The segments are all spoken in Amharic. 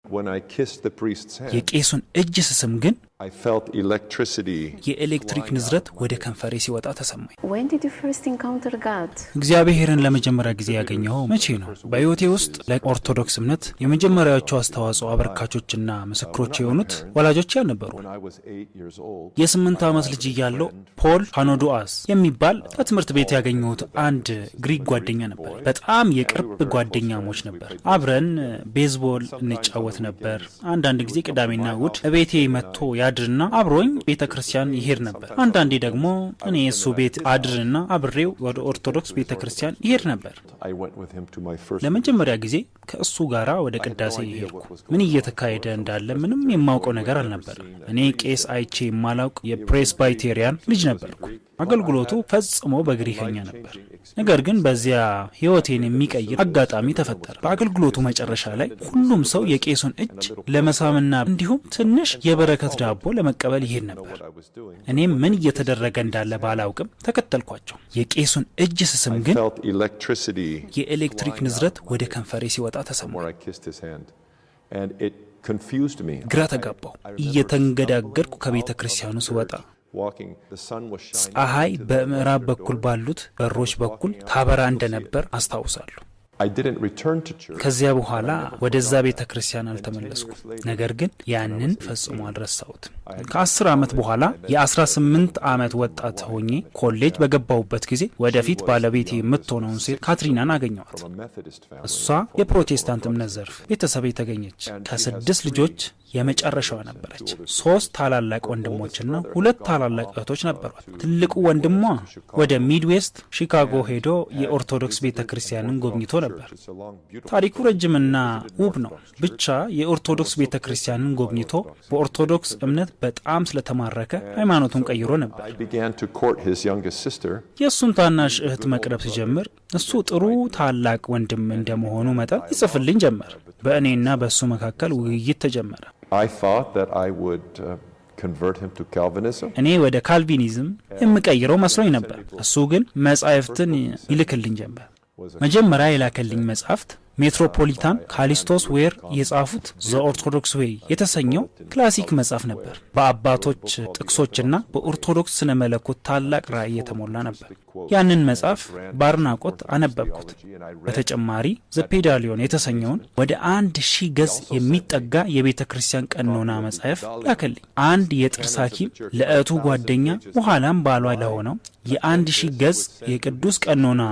When I kissed the priest's hand, የቄሱን እጅ ስስም ግን I felt electricity. የኤሌክትሪክ ንዝረት ወደ ከንፈሬ ሲወጣ ተሰማኝ። When did you first encounter God? እግዚአብሔርን ለመጀመሪያ ጊዜ ያገኘው መቼ ነው? በሕይወቴ ውስጥ ለኦርቶዶክስ እምነት የመጀመሪያዎቹ አስተዋጽኦ አበርካቾችና ምስክሮች የሆኑት ወላጆቼ አልነበሩ። When I was 8 years old, የ8 ዓመት ልጅ እያለሁ ፖል ሃኖዶአስ የሚባል በትምህርት ቤት ያገኘሁት አንድ ግሪክ ጓደኛ ነበር። በጣም የቅርብ ጓደኛሞች ነበር። አብረን ቤዝቦል እንጫወት ነበር። አንዳንድ ጊዜ ቅዳሜና እሁድ ቤቴ መጥቶ ያድርና አብሮኝ ቤተክርስቲያን ይሄድ ነበር። አንዳንዴ ደግሞ እኔ እሱ ቤት አድርና አብሬው ወደ ኦርቶዶክስ ቤተክርስቲያን ይሄድ ነበር። I went with him to my first. ለመጀመሪያ ጊዜ ከእሱ ጋራ ወደ ቅዳሴ ይሄድኩ። ምን እየተካሄደ እንዳለ ምንም የማውቀው ነገር አልነበረም። እኔ ቄስ አይቼ የማላውቅ የፕሬስባይቴሪያን ልጅ ነበርኩ። አገልግሎቱ ፈጽሞ በግሪከኛ ነበር። ነገር ግን በዚያ ሕይወቴን የሚቀይር አጋጣሚ ተፈጠረ። በአገልግሎቱ መጨረሻ ላይ ሁሉም ሰው የቄሱን እጅ ለመሳምና እንዲሁም ትንሽ የበረከት ዳቦ ለመቀበል ይሄድ ነበር። እኔም ምን እየተደረገ እንዳለ ባላውቅም ተከተልኳቸው። የቄሱን እጅ ስስም I ግን felt electricity የኤሌክትሪክ ንዝረት ወደ ከንፈሬ ሲወጣ ተሰማኝ። where I kissed his hand, and it confused me. ግራ ተጋባው። እየተንገዳገድኩ ከቤተ ክርስቲያኑ ስወጣ Walking, the sun was shining. ፀሐይ በምዕራብ በኩል ባሉት በሮች በኩል ታበራ እንደነበር አስታውሳለሁ። I didn't return to church. ከዚያ በኋላ ወደዛ ቤተ ክርስቲያን አልተመለስኩም። ነገር ግን ያንን ፈጽሞ አልረሳሁትም። ከ10 ዓመት በኋላ የ18 ዓመት ወጣት ሆኜ ኮሌጅ በገባሁበት ጊዜ ወደፊት ባለቤቴ የምትሆነውን ሴት ካትሪናን አገኘኋት። From a Methodist family. እሷ የፕሮቴስታንት እምነት ዘርፍ ቤተሰብ የተገኘች ከ6 ልጆች የመጨረሻዋ ነበረች። 3 ታላላቅ ወንድሞችና 2 ታላላቅ እህቶች ነበሯት። ትልቁ ወንድሟ ወደ ሚድዌስት ሺካጎ ሄዶ የኦርቶዶክስ ቤተክርስቲያንን ጎብኝቶ ነበር። It's a long, beautiful. ታሪኩ ረጅምና ውብ ነው። ብቻ የኦርቶዶክስ ቤተክርስቲያንን ጎብኝቶ በኦርቶዶክስ እምነት በጣም ስለተማረከ ሃይማኖቱን ቀይሮ ነበር። I began to court his youngest sister. የእሱን ታናሽ እህት መቅረብ ሲጀምር እሱ ጥሩ ታላቅ ወንድም እንደመሆኑ መጠን ይጽፍልኝ ጀመር። በእኔና በእሱ መካከል ውይይት ተጀመረ። I thought that I would convert him to Calvinism. እኔ ወደ ካልቪኒዝም የምቀይረው መስሎኝ ነበር። እሱ ግን መጻሕፍትን ይልክልኝ ጀመር። መጀመሪያ የላከልኝ መጽሐፍት ሜትሮፖሊታን ካሊስቶስ ዌር የጻፉት ዘ ኦርቶዶክስ ዌይ የተሰኘው ክላሲክ መጽሐፍ ነበር። በአባቶች ጥቅሶችና በኦርቶዶክስ ስነ መለኮት ታላቅ ራእይ የተሞላ ነበር። ያንን መጽሐፍ በአድናቆት አነበብኩት። በተጨማሪ ዘ ፔዳሊዮን የተሰኘውን ወደ 1000 ገጽ የሚጠጋ የቤተ ክርስቲያን ቀኖና መጽሐፍ ላከልኝ። አንድ የጥርስ ሐኪም ለእህቱ ጓደኛ በኋላም ባሏ ለሆነው የ1000 ገጽ የቅዱስ ቀኖና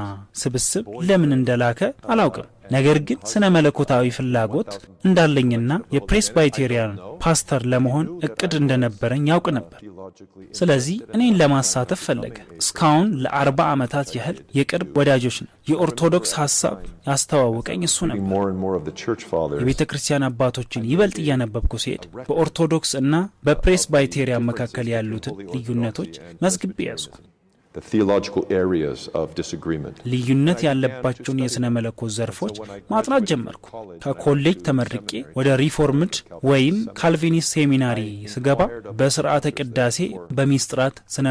ስብስብ ለምን እንደላከ አላውቅም። ነገር ግን ስነ መለኮታዊ ፍላጎት እንዳለኝና የፕሬስባይቴሪያን ፓስተር ለመሆን እቅድ እንደነበረኝ ያውቅ ነበር። ስለዚህ እኔን ለማሳተፍ ፈለገ። እስካሁን ለ40 ዓመታት ያህል የቅርብ ወዳጆች ነው። የኦርቶዶክስ ሐሳብ ያስተዋወቀኝ እሱ ነበር። More and more of the church fathers. የቤተ ክርስቲያን አባቶችን ይበልጥ እያነበብኩ ሲሄድ በኦርቶዶክስ እና በፕሬስባይቴሪያን መካከል ያሉትን ልዩነቶች መዝግቤ ያዝኩ። The theological areas of disagreement. ልዩነት ያለባቸውን የሥነ መለኮት ዘርፎች ማጥናት ጀመርኩ። ከኮሌጅ ተመርቄ ወደ ሪፎርምድ ወይም ካልቪኒስት ሴሚናሪ ስገባ በስርዓተ ቅዳሴ በሚስጥራት ስነ